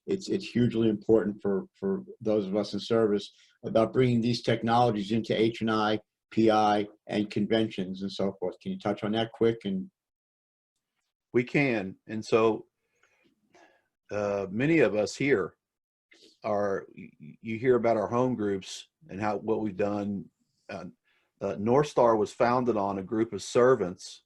it's hugely important for those of us in service about bringing these technologies into H&I, PI, and conventions and so forth. Can you touch on that quick? And we can. And so many of us here are, you hear about our home groups and what we've done. North Star was founded on a group of servants,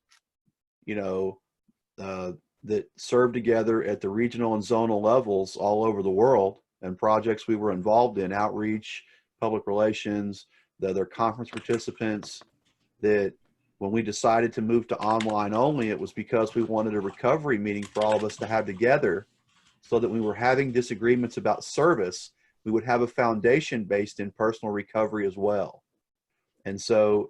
that served together at the regional and zonal levels all over the world, and projects we were involved in, outreach, public relations, the other conference participants, that when we decided to move to online only, it was because we wanted a recovery meeting for all of us to have together, so that when we were having disagreements about service, we would have a foundation based in personal recovery as well. And so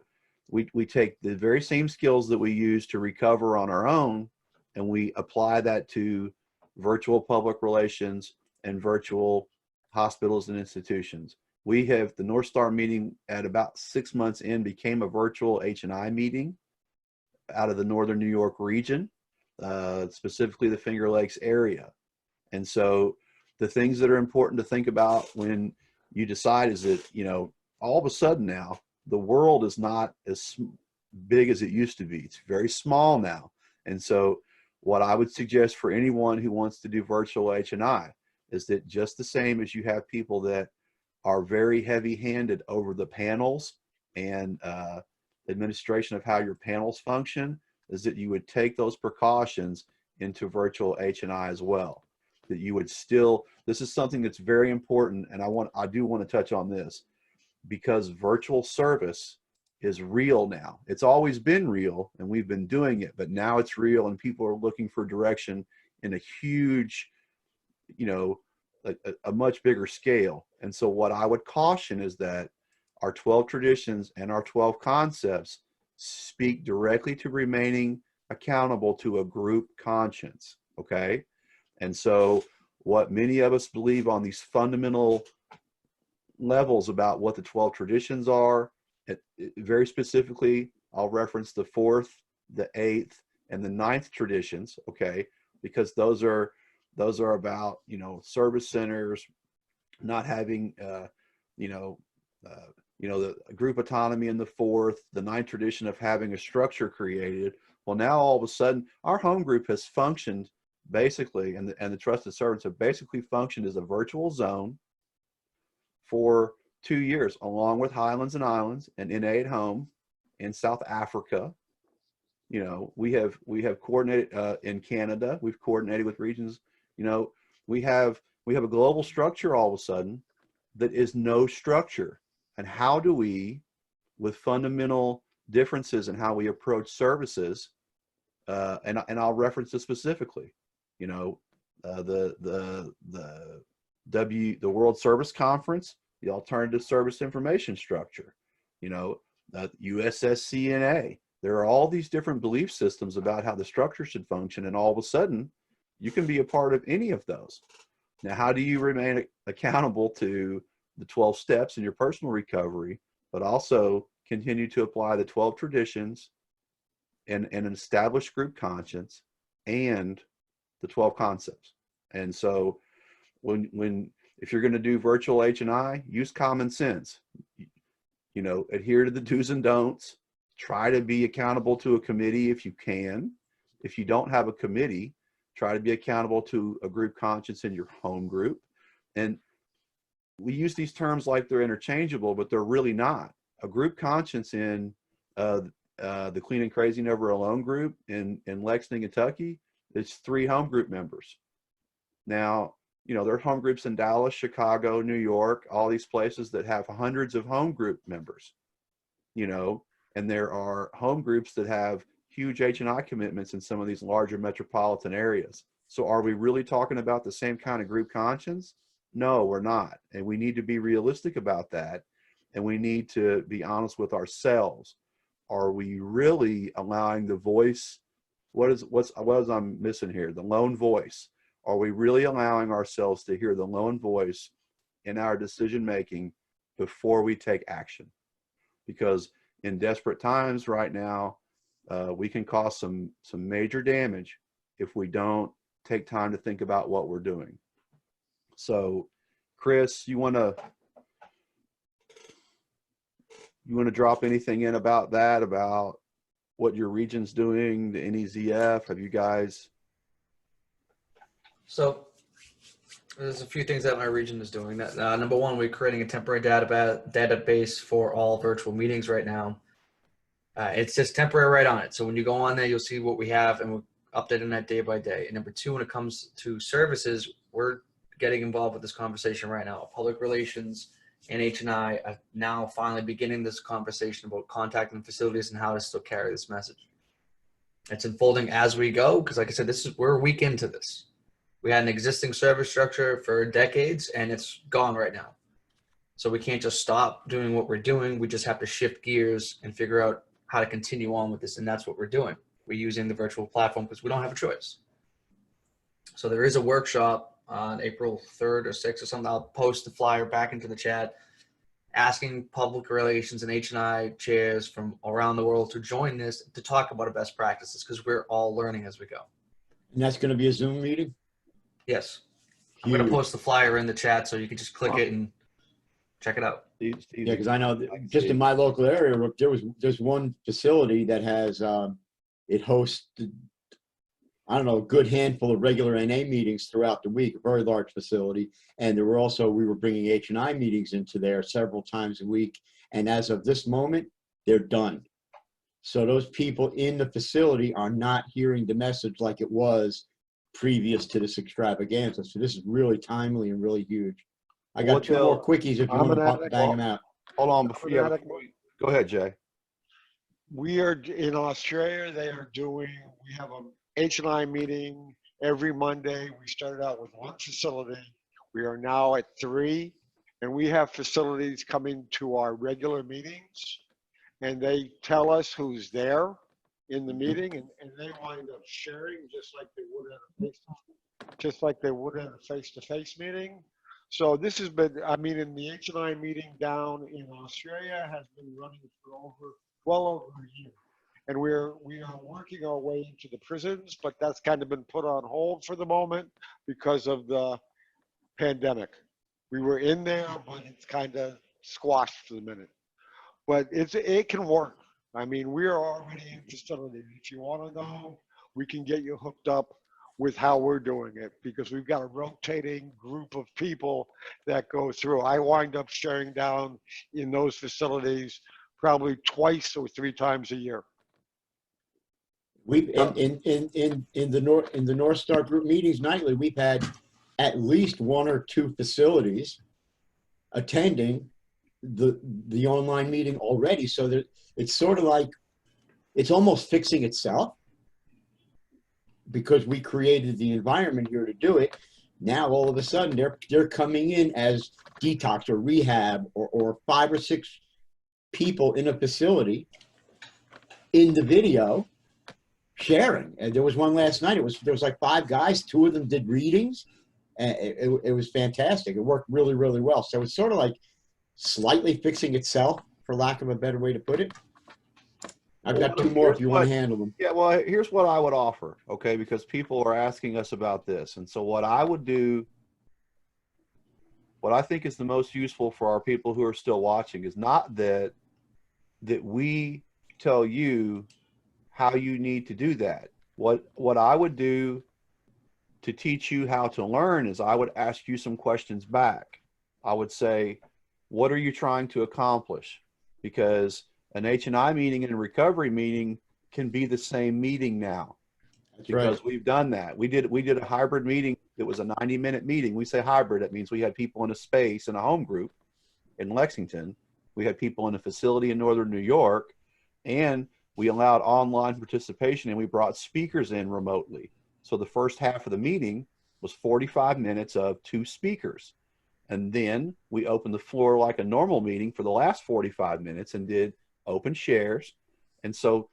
we take the very same skills that we use to recover on our own, and we apply that to virtual public relations and virtual hospitals and institutions. We have the North Star meeting at about 6 months in became a virtual H&I meeting out of the Northern New York region, specifically the Finger Lakes area. And so the things that are important to think about when you decide is that, all of a sudden now, the world is not as big as it used to be. It's very small now. And so what I would suggest for anyone who wants to do virtual H&I is that just the same as you have people that are very heavy-handed over the panels and administration of how your panels function, is that you would take those precautions into virtual H&I as well. That you would still, this is something that's very important, and I do want to touch on this, because virtual service is real now. It's always been real, and we've been doing it, but now it's real, and people are looking for direction in a huge, a much bigger scale. And so what I would caution is that our 12 traditions and our 12 concepts speak directly to remaining accountable to a group conscience, okay? And so what many of us believe on these fundamental levels about what the 12 traditions are, very specifically, I'll reference the 4th, the 8th, and the 9th traditions, okay? Because those are about, service centers, not having, the group autonomy in the 4th, the 9th tradition of having a structure created. Well, now all of a sudden, our home group has functioned basically, and the trusted servants have basically functioned as a virtual zone for 2 years, along with Highlands and Islands and NA at Home in South Africa. We have coordinated in Canada. We've coordinated with regions. We have a global structure all of a sudden that is no structure. And how do we, with fundamental differences in how we approach services, and I'll reference this specifically, the World Service Conference, the Alternative Service Information Structure, USSCNA. There are all these different belief systems about how the structure should function, and all of a sudden, you can be a part of any of those. Now, how do you remain accountable to the 12 steps in your personal recovery, but also continue to apply the 12 traditions and an established group conscience and the 12 concepts? And so if you're going to do virtual H&I, use common sense, adhere to the do's and don'ts, try to be accountable to a committee if you can. If you don't have a committee, try to be accountable to a group conscience in your home group. And we use these terms like they're interchangeable, but they're really not. A group conscience in the Clean and Crazy Never Alone group in Lexington, Kentucky, it's 3 home group members. Now, there are home groups in Dallas, Chicago, New York, all these places that have hundreds of home group members, and there are home groups that have huge H&I commitments in some of these larger metropolitan areas. So are we really talking about the same kind of group conscience? No, we're not. And we need to be realistic about that. And we need to be honest with ourselves. Are we really allowing the voice? What is I'm missing here? The lone voice. Are we really allowing ourselves to hear the lone voice in our decision-making before we take action? Because in desperate times right now, we can cause some major damage if we don't take time to think about what we're doing. So, Chris, you want to drop anything in about that, about what your region's doing, the NEZF? Have you guys? So there's a few things that my region is doing. That number one, we're creating a temporary database for all virtual meetings right now. It's just temporary right on it. So when you go on there, you'll see what we have, and we're updating that day by day. And number two, when it comes to services, we're getting involved with this conversation right now. Public relations and H&I are now finally beginning this conversation about contacting facilities and how to still carry this message. It's unfolding as we go, because like I said, we're a week into this. We had an existing service structure for decades, and it's gone right now. So we can't just stop doing what we're doing. We just have to shift gears and figure out how to continue on with this, and that's what we're doing. We're using the virtual platform because we don't have a choice. So there is a workshop on April 3rd or 6th or something. I'll post the flyer back into the chat, asking public relations and H&I chairs from around the world to join this to talk about best practices, because we're all learning as we go. And that's going to be a Zoom meeting? Yes. I'm going to post the flyer in the chat so you can just click it and check it out. Yeah, because I know that just in my local area, there's one facility that has, it hosts, I don't know, a good handful of regular NA meetings throughout the week, a very large facility. And there were also, we were bringing H&I meetings into there several times a week. And as of this moment, they're done. So those people in the facility are not hearing the message like it was previous to this extravaganza. So this is really timely and really huge. I got two more quickies if you want to bang them out. Hold on, before you go ahead, Jay. We are in Australia. They are doing, we have a H&I meeting every Monday. We started out with one facility. We are now at 3, and we have facilities coming to our regular meetings, and they tell us who's there in the meeting, and they wind up sharing just like they would at a face-to-face meeting. So this has been, I mean, in the H&I meeting down in Australia has been running for well over a year. And we are working our way into the prisons, but that's kind of been put on hold for the moment because of the pandemic. We were in there, but it's kind of squashed for the minute. But it can work. I mean, we are already in facilities. If you want to know, we can get you hooked up with how we're doing it, because we've got a rotating group of people that go through. I wind up sharing down in those facilities probably 2 or 3 times a year. We've in the North Star group meetings nightly, we've had at least 1 or 2 facilities attending the online meeting already. So that it's sort of like, it's almost fixing itself, because we created the environment here to do it. Now all of a sudden they're coming in as detox or rehab or 5 or 6 people in a facility in the video sharing. And there was one last night. There was like 5 guys. 2 of them did readings, and it was fantastic. It worked really, really well. So it's sort of like slightly fixing itself, for lack of a better way to put it. I've got 2 more if you want to handle them. Yeah, well, here's what I would offer, okay, because people are asking us about this. And so what I would do, what I think is the most useful for our people who are still watching, is not that we tell you how you need to do that. What I would do to teach you how to learn is I would ask you some questions back. I would say, what are you trying to accomplish? Because an H&I meeting and a recovery meeting can be the same meeting now. That's because right. we've done that. We did a hybrid meeting. It was a 90-minute meeting. We say hybrid. That means we had people in a space in a home group in Lexington. We had people in a facility in Northern New York, and we allowed online participation, and we brought speakers in remotely. So the first half of the meeting was 45 minutes of 2 speakers. And then we opened the floor like a normal meeting for the last 45 minutes and did open shares. And so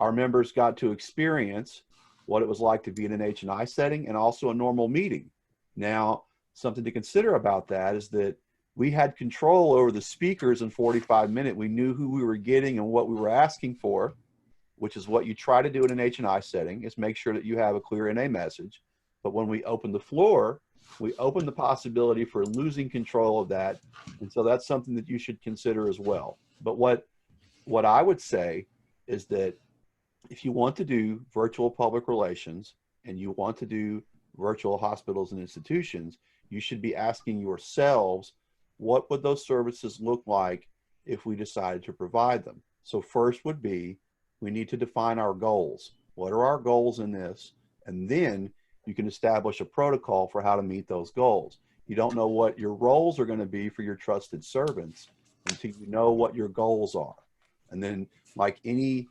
our members got to experience what it was like to be in an H&I setting and also a normal meeting. Now, something to consider about that is that we had control over the speakers in 45 minutes. We knew who we were getting and what we were asking for, which is what you try to do in an H&I setting, is make sure that you have a clear NA message. But when we opened the floor, we open the possibility for losing control of that. And so that's something that you should consider as well. But what I would say is that if you want to do virtual public relations and you want to do virtual hospitals and institutions, you should be asking yourselves, what would those services look like if we decided to provide them? So first would be, we need to define our goals. What are our goals in this? And then you can establish a protocol for how to meet those goals. You don't know what your roles are going to be for your trusted servants until you know what your goals are. And then, like any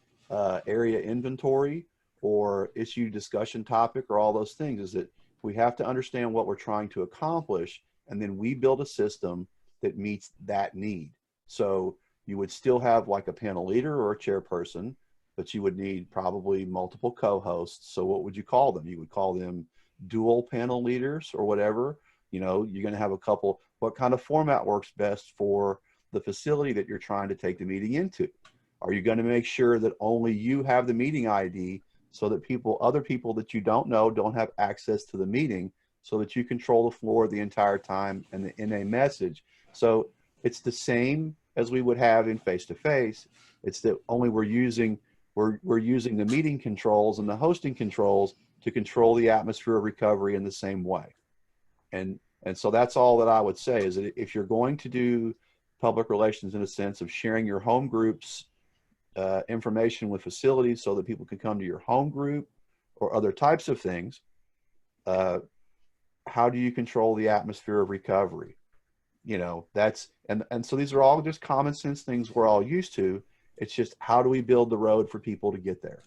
area inventory or issue discussion topic or all those things, is that we have to understand what we're trying to accomplish, and then we build a system that meets that need. So you would still have like a panel leader or a chairperson, but you would need probably multiple co-hosts. So what would you call them? You would call them dual panel leaders or whatever. You know, you're going to have a couple. What kind of format works best for the facility that you're trying to take the meeting into? Are you going to make sure that only you have the meeting ID so that other people that you don't know don't have access to the meeting, so that you control the floor the entire time and the NA message? So it's the same as we would have in face-to-face. It's that only we're using the meeting controls and the hosting controls to control the atmosphere of recovery in the same way. And so that's all that I would say, is that if you're going to do public relations in a sense of sharing your home groups information with facilities so that people can come to your home group or other types of things, how do you control the atmosphere of recovery? You know, and so these are all just common sense things we're all used to. It's just, how do we build the road for people to get there?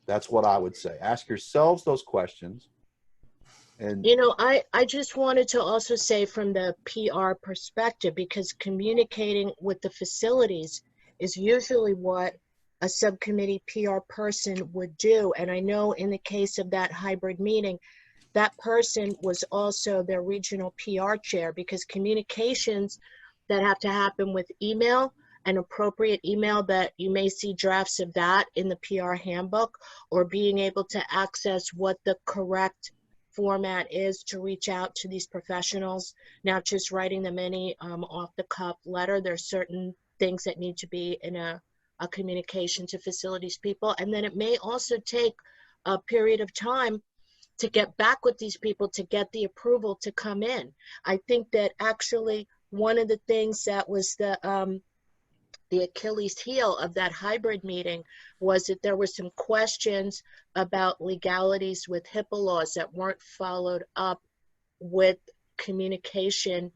That's what I would say. Ask yourselves those questions. And you know, I just wanted to also say from the PR perspective, because communicating with the facilities is usually what a subcommittee PR person would do. And I know in the case of that hybrid meeting, that person was also their regional PR chair, because communications that have to happen with email, an appropriate email, that you may see drafts of that in the PR handbook, or being able to access what the correct format is to reach out to these professionals, not just writing them any off the cuff letter. There's certain things that need to be in a communication to facilities people. And then it may also take a period of time to get back with these people to get the approval to come in. I think that actually one of the things that was the Achilles heel of that hybrid meeting was that there were some questions about legalities with HIPAA laws that weren't followed up with communication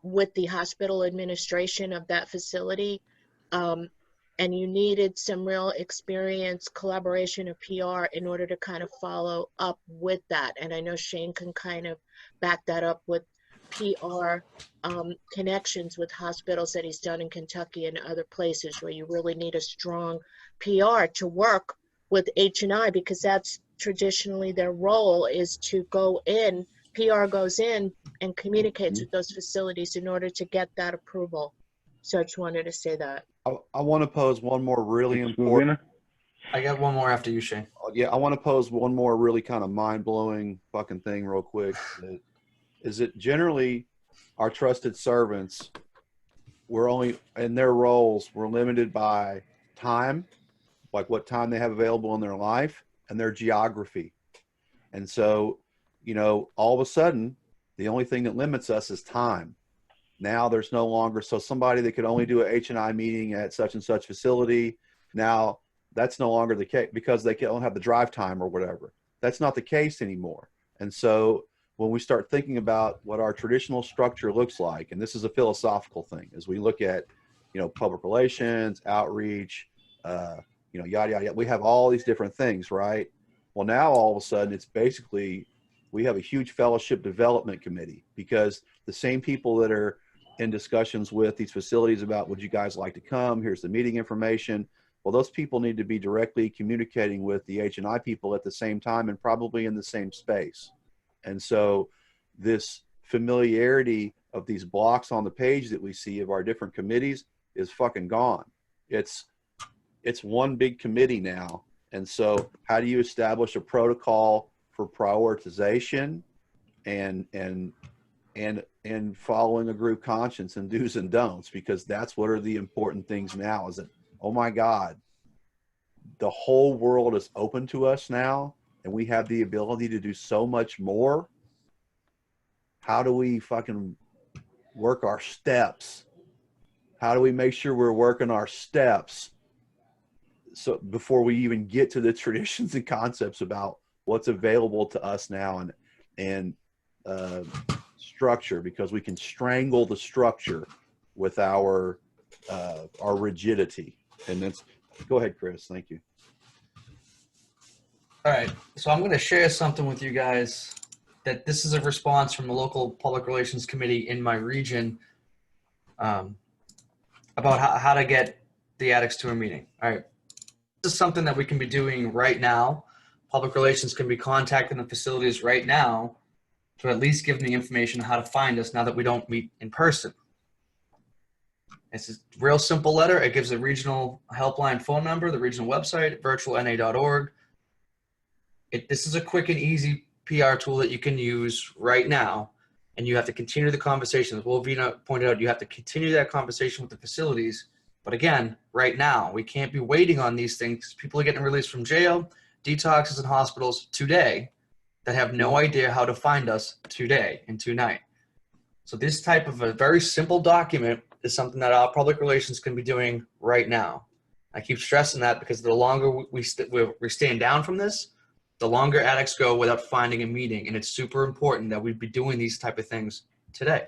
with the hospital administration of that facility. And you needed some real experience, collaboration of PR in order to kind of follow up with that. And I know Shane can kind of back that up with PR connections with hospitals that he's done in Kentucky and other places where you really need a strong PR to work with H&I, because that's traditionally their role, is to go in, PR goes in and communicates with those facilities in order to get that approval. So I just wanted to say that. I want to pose one more really important. I got one more after you, Shane. Yeah, I want to pose one more really kind of mind-blowing fucking thing real quick. Is that generally our trusted servants, we're only in their roles, we're limited by time, like what time they have available in their life, and their geography. And so, you know, all of a sudden, the only thing that limits us is time. Now there's no longer, so somebody that could only do a H&I meeting at such and such facility, now that's no longer the case because they don't have the drive time or whatever. That's not the case anymore. And so when we start thinking about what our traditional structure looks like, and this is a philosophical thing, as we look at, you know, public relations, outreach, you know, yada, yada, yada, we have all these different things, right? Well, now all of a sudden it's basically, we have a huge fellowship development committee, because the same people that are in discussions with these facilities about, would you guys like to come? Here's the meeting information. Well, those people need to be directly communicating with the H&I people at the same time and probably in the same space. And so this familiarity of these blocks on the page that we see of our different committees is fucking gone. It's one big committee now. And so how do you establish a protocol for prioritization and following a group conscience and do's and don'ts, because that's what are the important things now. Is that, oh my God, the whole world is open to us now, and we have the ability to do so much more. How do we fucking work our steps? How do we make sure we're working our steps, so before we even get to the traditions and concepts about what's available to us now, and structure, because we can strangle the structure with our rigidity. And that's, go ahead, Chris. Thank you. All right, so I'm going to share something with you guys that this is a response from the local public relations committee in my region about how to get the addicts to a meeting. All right, this is something that we can be doing right now. Public relations can be contacting the facilities right now to at least give them the information on how to find us now that we don't meet in person. It's a real simple letter. It gives the regional helpline phone number, the regional website, virtual.na.org. This is a quick and easy PR tool that you can use right now, and you have to continue the conversation. As Wolvina pointed out, you have to continue that conversation with the facilities. But again, right now, we can't be waiting on these things. People are getting released from jail, detoxes, and hospitals today that have no idea how to find us today and tonight. So this type of a very simple document is something that our public relations can be doing right now. I keep stressing that because the longer we stand down from this, the longer addicts go without finding a meeting. And it's super important that we be doing these type of things today.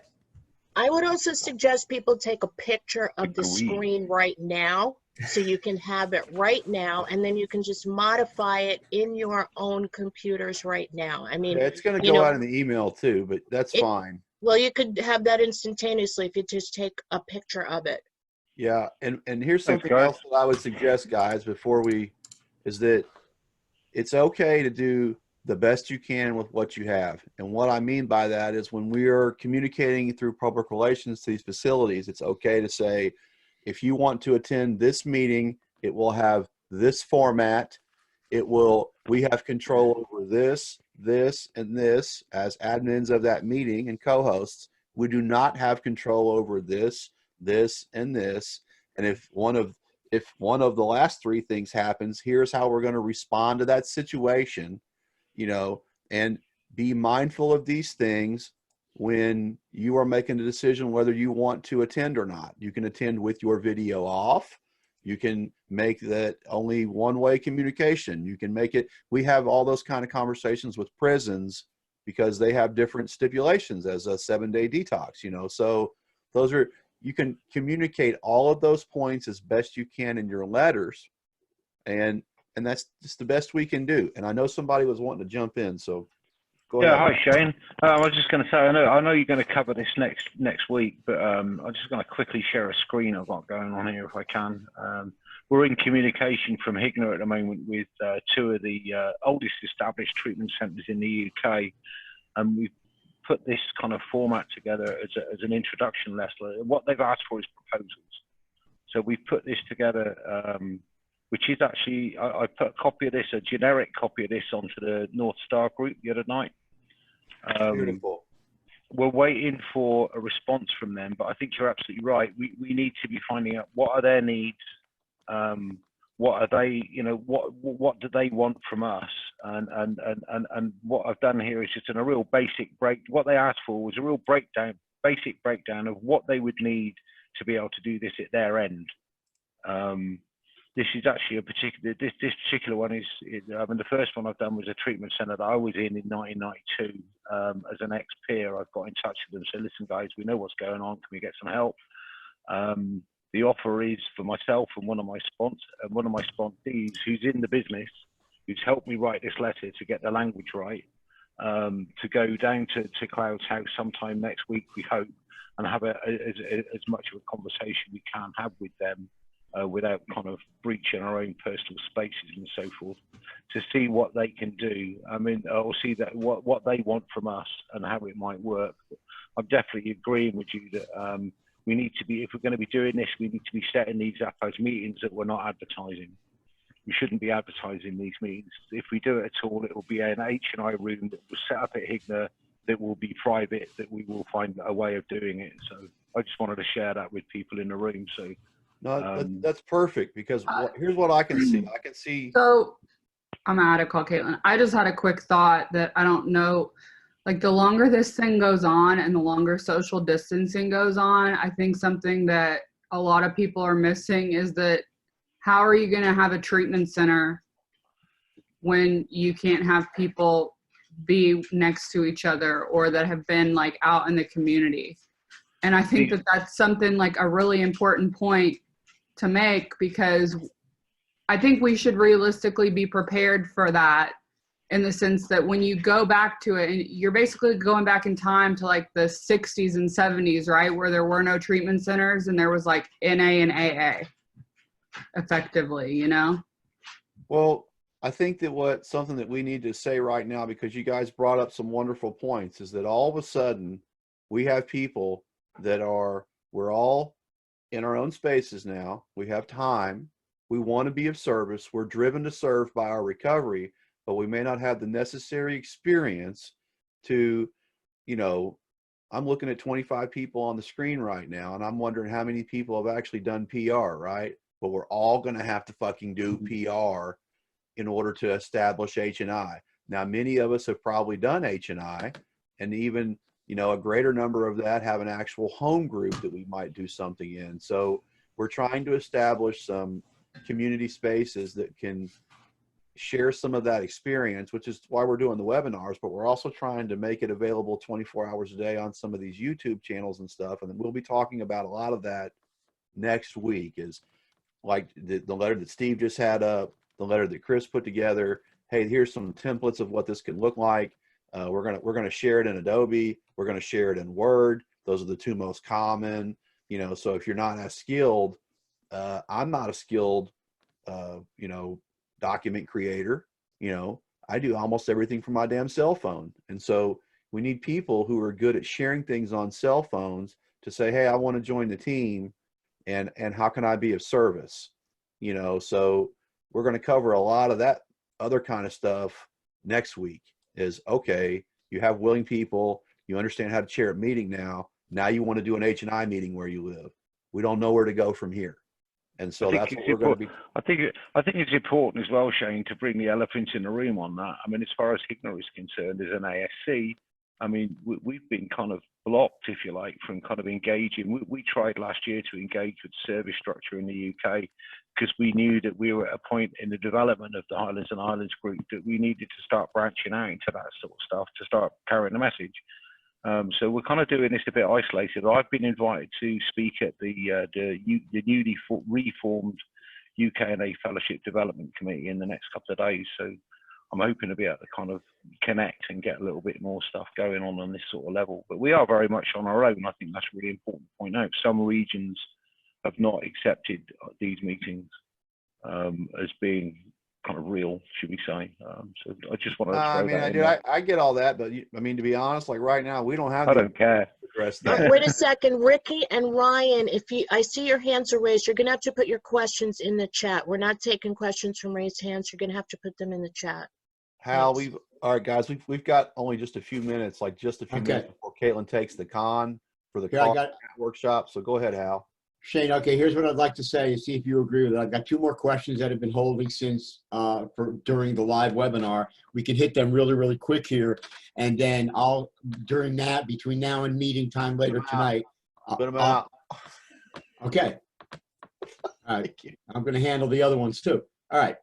I would also suggest people take a picture of the screen right now, so you can have it right now, and then you can just modify it in your own computers right now. I mean, Yeah, it's going to go out in the email too, but that's fine. Well, you could have that instantaneously if you just take a picture of it. Yeah, and here's something else that I would suggest, guys, before is that it's okay to do the best you can with what you have. And what I mean by that is, when we are communicating through public relations to these facilities, it's okay to say, if you want to attend this meeting, it will have this format. We have control over this, and this as admins of that meeting and co-hosts. We do not have control over this, and this. And if one of the last three things happens, here's how we're going to respond to that situation, and be mindful of these things when you are making a decision whether you want to attend or not. You can attend with your video off. You can make that only one-way communication. You can make it, we have all those kind of conversations with prisons because they have different stipulations as a 7-day detox, so you can communicate all of those points as best you can in your letters, and that's just the best we can do. And I know somebody was wanting to jump in, so go ahead. Yeah, hi Shane. I was just going to say, I know you're going to cover this next week, but I'm just going to quickly share a screen I've got going on here if I can. We're in communication from HIGNA at the moment with two of the oldest established treatment centres in the UK, and we've put this kind of format together as an introduction lesson. What they've asked for is proposals. So we've put this together, which is actually, I put a copy of this, a generic copy of this, onto the North Star group the other night. Beautiful. We're waiting for a response from them, but I think you're absolutely right. We need to be finding out what are their needs, what are they, what do they want from us, and what I've done here is just in a real basic break. What they asked for was a real basic breakdown of what they would need to be able to do this at their end. This is actually this particular one is the first one I've done was a treatment center that I was in 1992. As an ex-peer, I've got in touch with them, said, listen guys, we know what's going on, can we get some help? The offer is for myself and one of my sponsees who's in the business, who's helped me write this letter to get the language right, to go down to Cloud's house sometime next week, we hope, and have as much of a conversation we can have with them, without kind of breaching our own personal spaces and so forth, to see what they can do. Or see that what they want from us and how it might work. I'm definitely agreeing with you that we need to be, if we're going to be doing this, we need to be setting these up as meetings that we're not advertising. We shouldn't be advertising these meetings. If we do it at all, it will be an H&I room that was set up at HIGNA that will be private, that we will find a way of doing it. So I just wanted to share that with people in the room. So No, that's perfect, because here's what I can see. I can see. So I'm out of call, Caitlin. I just had a quick thought that I don't know, like the longer this thing goes on and the longer social distancing goes on, I think something that a lot of people are missing is that how are you going to have a treatment center when you can't have people be next to each other or that have been like out in the community? And I think that that's something like a really important point to make, because I think we should realistically be prepared for that, in the sense that when you go back to it, and you're basically going back in time to like the 60s and 70s, right, where there were no treatment centers and there was like NA and AA effectively, you know? Well, I think that something that we need to say right now, because you guys brought up some wonderful points, is that all of a sudden we have people that we're all in our own spaces now. We have time. We want to be of service. We're driven to serve by our recovery, but we may not have the necessary experience to, I'm looking at 25 people on the screen right now, and I'm wondering how many people have actually done PR, right? But we're all going to have to fucking do PR in order to establish H&I. Now, many of us have probably done H&I, and even, a greater number of that have an actual home group that we might do something in. So we're trying to establish some community spaces that can share some of that experience, which is why we're doing the webinars, but we're also trying to make it available 24 hours a day on some of these YouTube channels and stuff. And then we'll be talking about a lot of that next week, is like the letter that Steve just had up, the letter that Chris put together. Hey, here's some templates of what this can look like. We're gonna share it in Adobe. We're gonna share it in Word. Those are the two most common. So if you're not as skilled, I'm not a skilled, document creator. I do almost everything from my damn cell phone, and so we need people who are good at sharing things on cell phones to say, hey, I want to join the team, and how can I be of service? So we're going to cover a lot of that other kind of stuff next week. Is okay, you have willing people, you understand how to chair a meeting now you want to do an H&I meeting where you live. We don't know where to go from here. And so that's what we're going to be. I think it's important as well, Shane, to bring the elephant in the room on that. I mean, as far as HIGNA is concerned, as an ASC, I mean, we've been kind of blocked, if you like, from kind of engaging. We tried last year to engage with service structure in the UK, because we knew that we were at a point in the development of the Highlands and Islands group that we needed to start branching out into that sort of stuff to start carrying the message. So we're kind of doing this a bit isolated. I've been invited to speak at the newly reformed UK&A Fellowship Development Committee in the next couple of days. So I'm hoping to be able to kind of connect and get a little bit more stuff going on this sort of level. But we are very much on our own. I think that's a really important to point out. Some regions have not accepted these meetings as being kind of real, should we say. So I just want to I get all that, but to be honest, like right now, we don't have. I don't care. Wait a second, Ricky and Ryan, I see your hands are raised, you're gonna have to put your questions in the chat. We're not taking questions from raised hands. You're gonna have to put them in the chat. Hal, all right, guys, we've got only just a few minutes, minutes before Caitlin takes the con for the workshop. So go ahead, Hal. Shane, okay, here's what I'd like to say, see if you agree with it. I've got 2 more questions that have been holding since during the live webinar. We can hit them really, really quick here. And then between now and meeting time later tonight. Put them out. Okay. All right. I'm going to handle the other ones too. All right.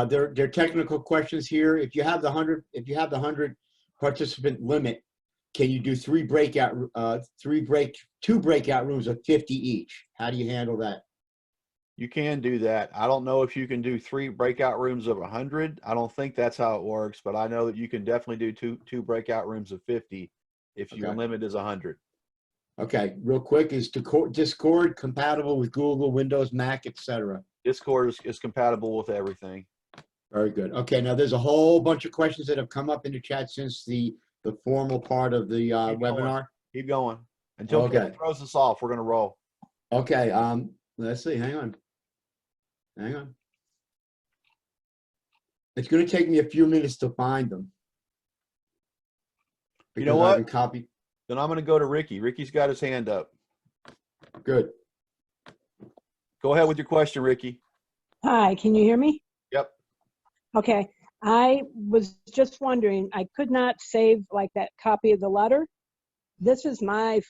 There are technical questions here. If you have the 100 participant limit, can you do 2 breakout rooms of 50 each? How do you handle that? You can do that. I don't know if you can do 3 breakout rooms of 100. I don't think that's how it works, but I know that you can definitely do two breakout rooms of 50 if your limit is 100. Okay, real quick, is Discord compatible with Google, Windows, Mac, etc.? Discord is compatible with everything. Very good. Okay, now there's a whole bunch of questions that have come up in the chat since the formal part of the webinar. Keep going. Until Kevin throws us off, we're going to roll. Okay, let's see. Hang on. It's going to take me a few minutes to find them. You know because I what? haven't copied. Then I'm going to go to Ricky. Ricky's got his hand up. Good. Go ahead with your question, Ricky. Hi, can you hear me? Yep. Okay, I was just wondering, I could not save like that copy of the letter. This is my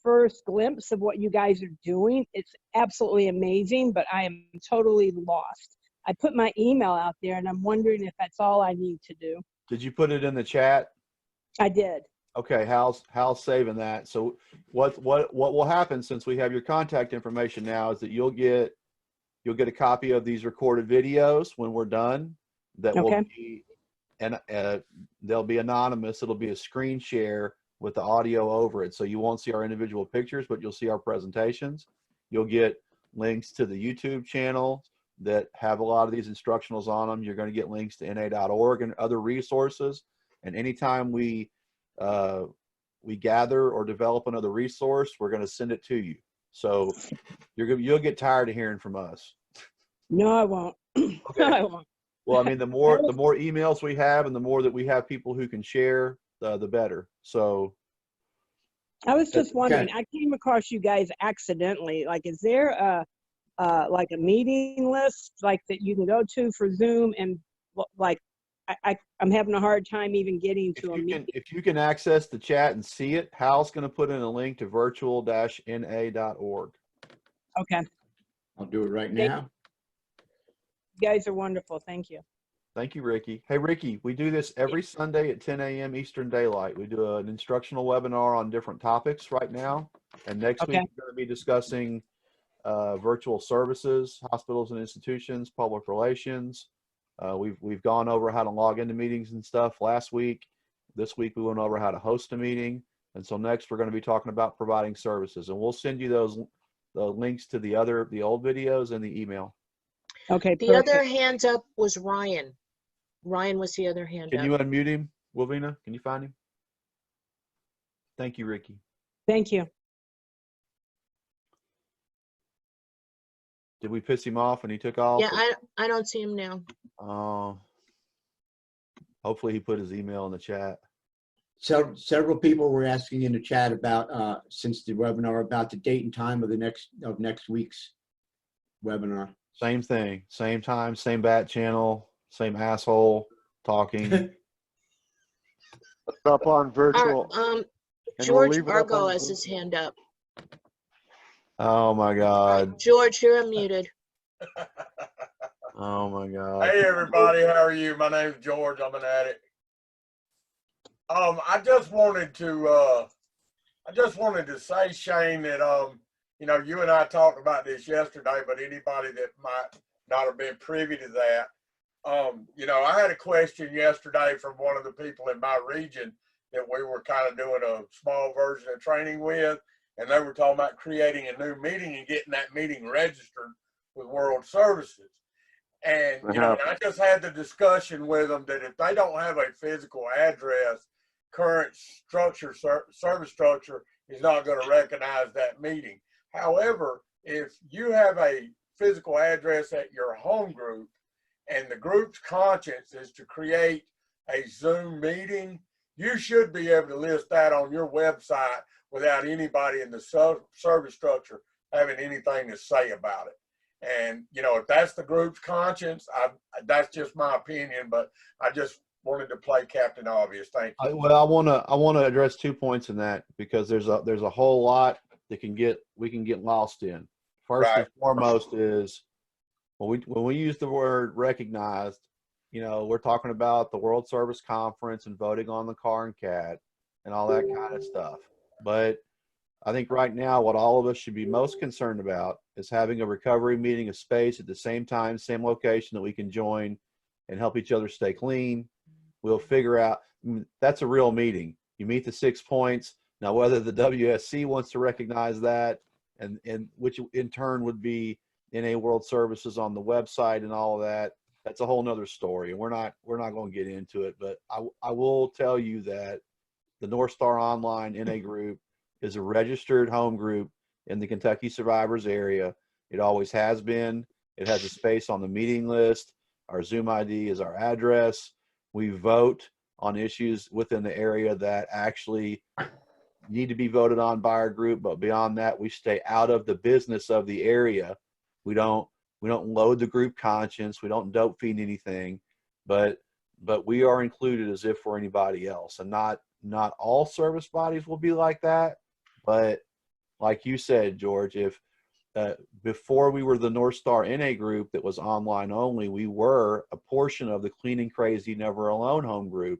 first glimpse of what you guys are doing. It's absolutely amazing, but I am totally lost. I put my email out there and I'm wondering if that's all I need to do. Did you put it in the chat? I did. Okay, Hal's saving that. So what will happen, since we have your contact information now, is that you'll get a copy of these recorded videos when we're done. That will Okay. be, and they'll be anonymous. It'll be a screen share with the audio over it. So you won't see our individual pictures, but you'll see our presentations. You'll get links to the YouTube channel that have a lot of these instructionals on them. You're going to get links to NA.org and other resources. And anytime we gather or develop another resource, we're going to send it to you. So you'll get tired of hearing from us. No, I won't. Okay. No, I won't. Well, I mean, the more emails we have, and the more that we have people who can share, the better. So I was just wondering, Okay. I came across you guys accidentally. Like, is there like a meeting list like that you can go to for Zoom? And like, I'm having a hard time even getting to a meeting. if you can access the chat and see it, Hal's going to put in a link to virtual-na.org. Okay, I'll do it right Thank now. you guys are wonderful. Thank you. Thank you, Ricky. Hey, Ricky, we do this every Sunday at 10 a.m. Eastern Daylight. We do an instructional webinar on different topics right now. And next week, Okay. we're going to be discussing virtual services, hospitals and institutions, public relations. We've gone over how to log into meetings and stuff last week. This week, we went over how to host a meeting. And so next, we're going to be talking about providing services. And we'll send you the links to the old videos in the email. Okay, The perfect. other hand up was Ryan. Ryan was the other hand Can up. you unmute him, Wilvina? Can you find him? Thank you, Ricky. Thank you. Did we piss him off and he took off? Yeah, I don't see him now. Hopefully he put his email in the chat. So several people were asking in the chat about, since the webinar, about the date and time of next week's webinar. Same thing, same time, same bat channel, same asshole talking. Up on virtual. and we'll George leave it up Argo on has his virtual. hand up. Oh my God. George, you're unmuted. Oh my God. Hey everybody, how are you? My name's George. I'm an addict. I just wanted to say, Shane, that you know, you and I talked about this yesterday, but anybody that might not have been privy to that, you know, I had a question yesterday from one of the people in my region that we were kind of doing a small version of training with, and they were talking about creating a new meeting and getting that meeting registered with World Services. And, you know, and I just had the discussion with them that if they don't have a physical address, current structure, service structure is not going to recognize that meeting. However, if you have a physical address at your home group and the group's conscience is to create a Zoom meeting, you should be able to list that on your website without anybody in the service structure having anything to say about it. And, you know, if that's the group's conscience, that's just my opinion, but I just wanted to play Captain Obvious. Thank you. Well, I want to address 2 points in that, because there's a whole lot that we can get lost in. First and foremost is when we use the word recognized, you know, we're talking about the World Service Conference and voting on the car and cat and all that kind of stuff. But I think right now what all of us should be most concerned about is having a recovery meeting, a space at the same time, same location that we can join and help each other stay clean. We'll figure out, that's a real meeting. You meet the 6 points. Now, whether the WSC wants to recognize that, and which in turn would be NA World Services on the website and all of that, that's a whole nother story. And we're not going to get into it, but I will tell you that the North Star Online NA group is a registered home group in the Kentucky Survivors area. It always has been. It has a space on the meeting list. Our Zoom ID is our address. We vote on issues within the area that actually need to be voted on by our group. But beyond that, we stay out of the business of the area. We don't load the group conscience. We don't dope feed anything, but we are included as if we're anybody else. And not all service bodies will be like that. But like you said, George, if before we were the North Star NA group that was online only, we were a portion of the Clean and Crazy Never Alone home group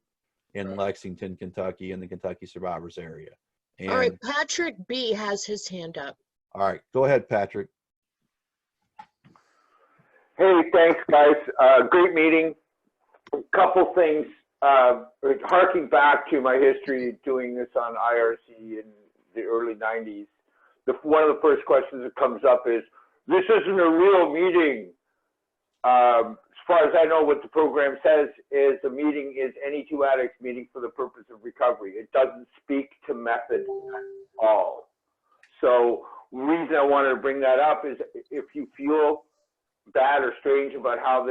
in Lexington, Kentucky, and the Kentucky Survivors area. And, All right, Patrick B has his hand up. all right, go ahead, Patrick. Hey, thanks, guys. Great meeting. A couple things. Harking back to my history doing this on IRC in the early 90s, one of the first questions that comes up is, this isn't a real meeting. As far as I know, what the program says is a meeting is any two addicts meeting for the purpose of recovery. It doesn't speak to method at all. So the reason I wanted to bring that up is if you feel bad or strange about how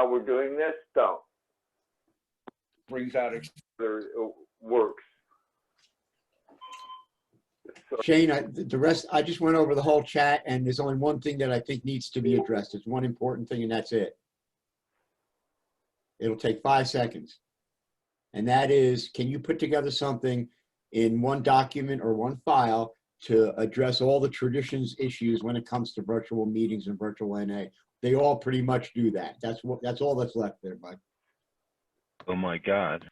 we're doing this, don't. Brings out works. So, Shane, the rest, I just went over the whole chat, and there's only one thing that I think needs to be addressed. It's one important thing, and that's it. It'll take 5 seconds. And that is, can you put together something in one document or one file to address all the traditions issues when it comes to virtual meetings and virtual NA? They all pretty much do that. That's all that's left there, bud. Oh my God.